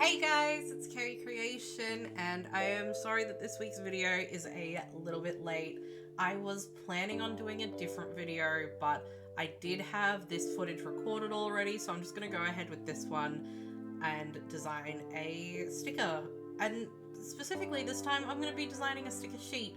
Hey guys, it's Carrie Creation, and I am sorry that this week's video is a little bit late. I was planning on doing a different video, but I did have this footage recorded already, so I'm just going to go ahead with this one and design a sticker. And specifically this time, I'm going to be designing a sticker sheet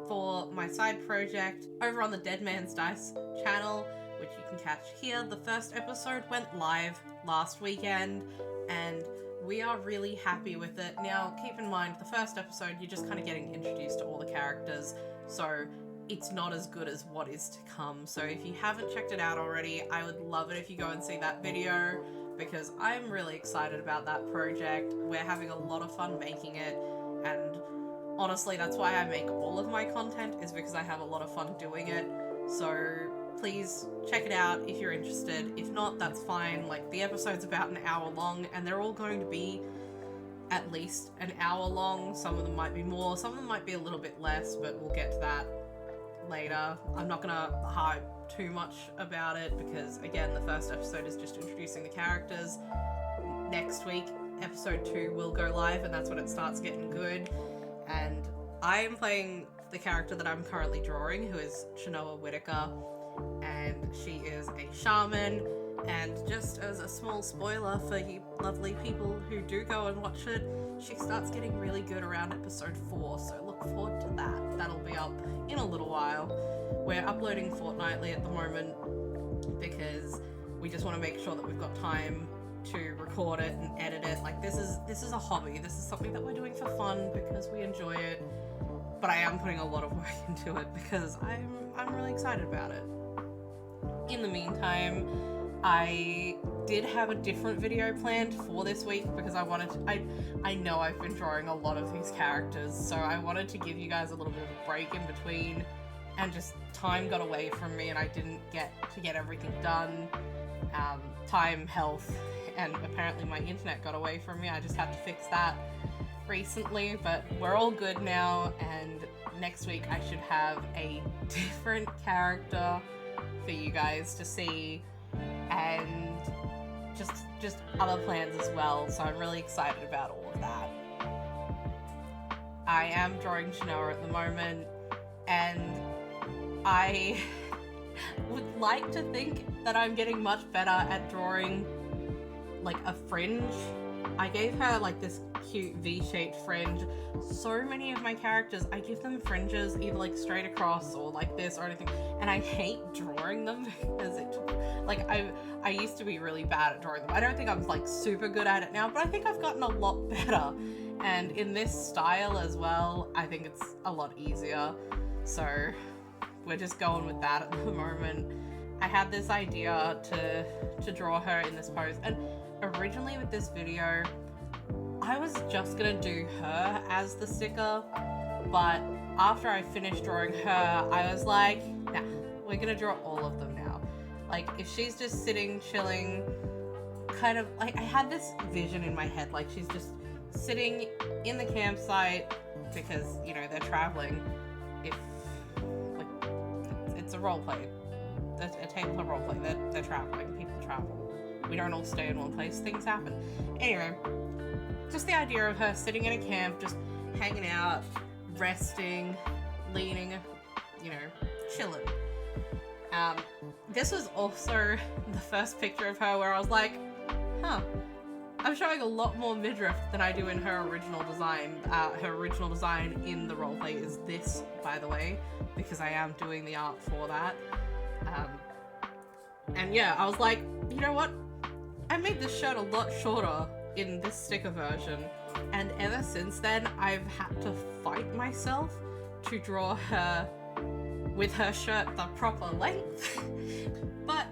for my side project over on the Dead Man's Dice channel, which you can catch here. The first episode went live last weekend, and we are really happy with it. Now, keep in mind, the first episode, you're just kind of getting introduced to all the characters, so it's not as good as what is to come. So if you haven't checked it out already, I would love it if you go and see that video, because I'm really excited about that project. We're having a lot of fun making it, and honestly, that's why I make all of my content, is because I have a lot of fun doing it. So please check it out if you're interested. If not, that's fine. Like, the episode's about an hour long, and they're all going to be at least an hour long. Some of them might be more, some of them might be a little bit less, but we'll get to that later. I'm not gonna hype too much about it because, again, the first episode is just introducing the characters. Next week, episode 2 will go live, and that's when it starts getting good. And I am playing the character that I'm currently drawing, who is Chenoa Whitaker, and she is a shaman. And just as a small spoiler for you lovely people who do go and watch it, she starts getting really good around episode 4, so look forward to that. That'll be up in a little while. We're uploading fortnightly at the moment because we just want to make sure that we've got time to record it and edit it. Like, this is a hobby. This is something that we're doing for fun because we enjoy it. But I am putting a lot of work into it because I'm really excited about it. In the meantime, I did have a different video planned for this week because I wanted to, I know I've been drawing a lot of these characters, so I wanted to give you guys a little bit of a break in between, and just time got away from me and I didn't get to get everything done. Time, health, and apparently my internet got away from me. I just had to fix that recently, but we're all good now, and next week I should have a different character for you guys to see, and just other plans as well, so I'm really excited about all of that. I am drawing Chenoa at the moment, and I would like to think that I'm getting much better at drawing like a fringe. I gave her like this cute V-shaped fringe. So many of my characters, I give them fringes either like straight across or like this or anything, and I hate drawing them because it, like, I used to be really bad at drawing them. I don't think I'm like super good at it now, but I think I've gotten a lot better, and in this style as well, I think it's a lot easier. So we're just going with that at the moment. I had this idea to draw her in this pose, and originally with this video, I was just gonna do her as the sticker, but after I finished drawing her, I was like, nah, we're gonna draw all of them now. Like, if she's just sitting, chilling, kind of, like, I had this vision in my head, like, she's just sitting in the campsite, because, you know, they're traveling. If, like, it's a roleplay. A tabletop roleplay. They're traveling. People travel. We don't all stay in one place. Things happen. Anyway, just the idea of her sitting in a camp, just hanging out, resting, leaning, you know, chilling. This was also the first picture of her where I was like, huh, I'm showing a lot more midriff than I do in her original design. Her original design in the roleplay is this, by the way, because I am doing the art for that. And yeah, I was like, you know what? I made this shirt a lot shorter in this sticker version, and ever since then I've had to fight myself to draw her with her shirt the proper length. But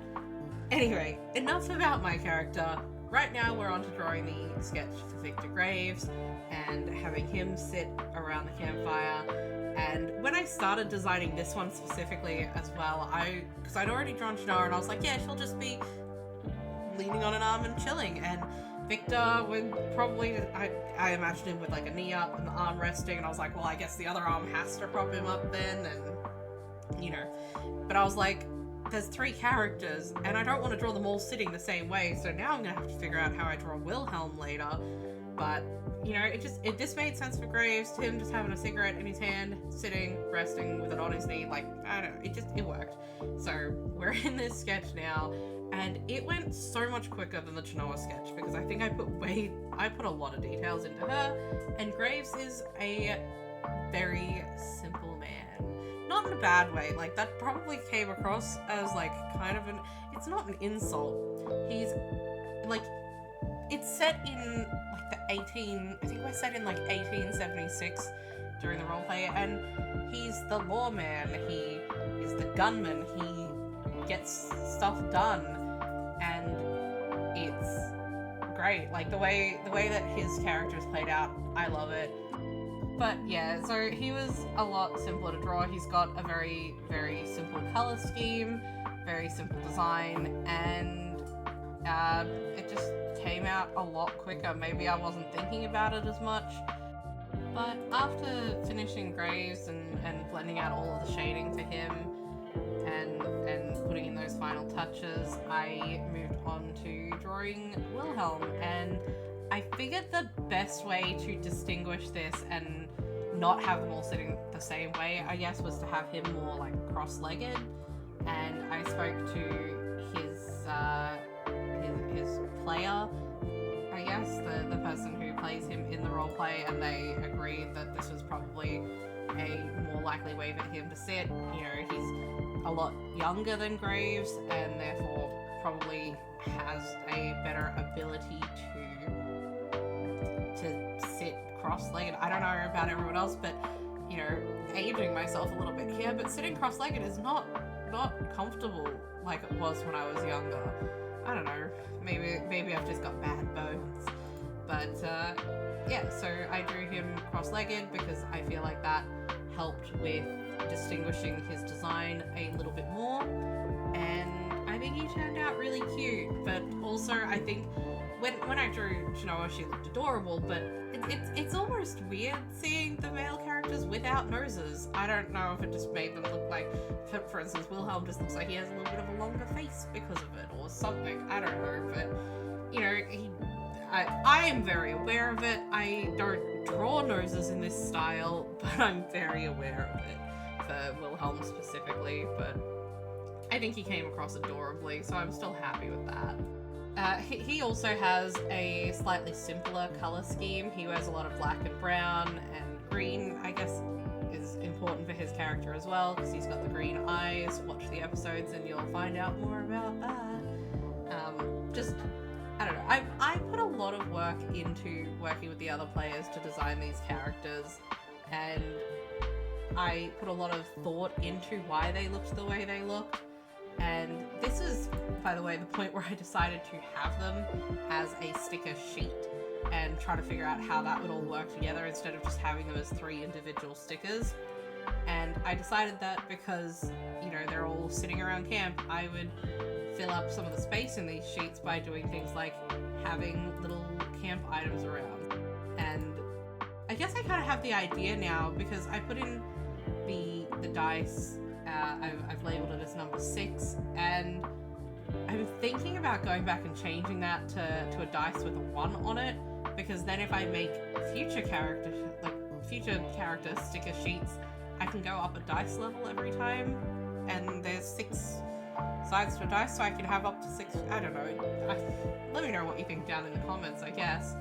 anyway, enough about my character. Right now we're on to drawing the sketch for Victor Graves and having him sit around the campfire. And when I started designing this one specifically as well, because I'd already drawn Chenoa, and I was like, yeah, she'll just be leaning on an arm and chilling, and Victor would probably, I imagined him with like a knee up and the arm resting, and I was like, well, I guess the other arm has to prop him up then, and, you know. But I was like, there's 3 characters, and I don't want to draw them all sitting the same way, so now I'm gonna have to figure out how I draw Wilhelm later. But, you know, this made sense for Graves, him just having a cigarette in his hand, sitting, resting with it on his knee, like, I don't know, it worked. So, we're in this sketch now, and it went so much quicker than the Chinoa sketch, because I think I put a lot of details into her, and Graves is a very simple man. Not in a bad way, like, that probably came across as, like, kind of it's not an insult. He's, like, it's set in, like, I think we're set in, like, 1876 during the roleplay, and he's the lawman, he is the gunman, he gets stuff done, and it's great. Like, the way that his character is played out, I love it. But yeah, so he was a lot simpler to draw. He's got a very, very simple color scheme, very simple design, and it just came out a lot quicker. Maybe I wasn't thinking about it as much. But after finishing Graves and blending out all of the shading for him and putting in those final touches, I moved on to drawing Wilhelm, and I figured the best way to distinguish this and not have them all sitting the same way, I guess, was to have him more like cross-legged. And I spoke to his player, I guess, the person who plays him in the roleplay, and they agreed that this was probably a more likely way for him to sit. You know, he's a lot younger than Graves, and therefore probably has a better ability to sit cross-legged. I don't know about everyone else, but, you know, aging myself a little bit here, but sitting cross-legged is not comfortable like it was when I was younger. I don't know, maybe I've just got bad bones. But yeah, so I drew him cross-legged because I feel like that helped with distinguishing his design a little bit more, and I think he turned out really cute. But also, I think when I drew Chinoa, she looked adorable, but it's almost weird seeing the male characters without noses. I don't know if it just made them look like, for instance, Wilhelm just looks like he has a little bit of a longer face because of it, or something. I don't know, but, you know, I am very aware of it. I don't draw noses in this style, but I'm very aware of it for Wilhelm specifically. But I think he came across adorably, so I'm still happy with that. He also has a slightly simpler color scheme. He wears a lot of black and brown, and green, I guess, is important for his character as well, because he's got the green eyes. Watch the episodes and you'll find out more about that. I don't know, I put a lot of work into working with the other players to design these characters, and I put a lot of thought into why they looked the way they looked. And this is, by the way, the point where I decided to have them as a sticker sheet and try to figure out how that would all work together instead of just having them as 3 individual stickers. And I decided that because, you know, they're all sitting around camp, I would fill up some of the space in these sheets by doing things like having little camp items around. And I guess I kind of have the idea now, because I put in the dice. I've labeled it as number 6, and I'm thinking about going back and changing that to a dice with a 1 on it, because then if I make future character sticker sheets, I can go up a dice level every time, and there's 6 sides to a dice, so I can have up to 6. I don't know. Let me know what you think down in the comments, I guess.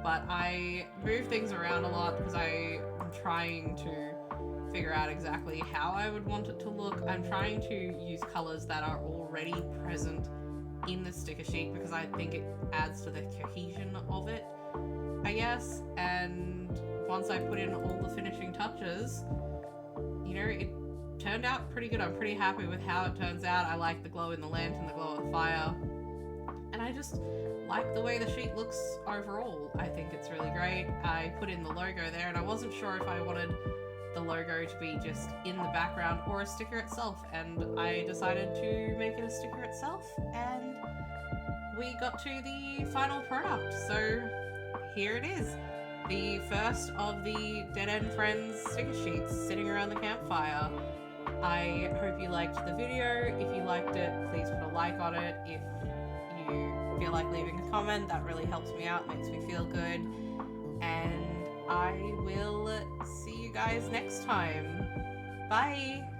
But I move things around a lot because I'm trying to figure out exactly how I would want it to look. I'm trying to use colors that are already present in the sticker sheet because I think it adds to the cohesion of it, I guess. And once I put in all the finishing touches, you know, it turned out pretty good. I'm pretty happy with how it turns out. I like the glow in the lantern, the glow of the fire, and I just like the way the sheet looks overall. I think it's really great. I put in the logo there, and I wasn't sure if I wanted the logo to be just in the background or a sticker itself, and I decided to make it a sticker itself, and we got to the final product. So here it is, the first of the Dead End Friends sticker sheets sitting around the campfire. I hope you liked the video. If you liked it, please put a like on it. If you feel like leaving a comment, that really helps me out, makes me feel good. And I will see you guys next time. Bye!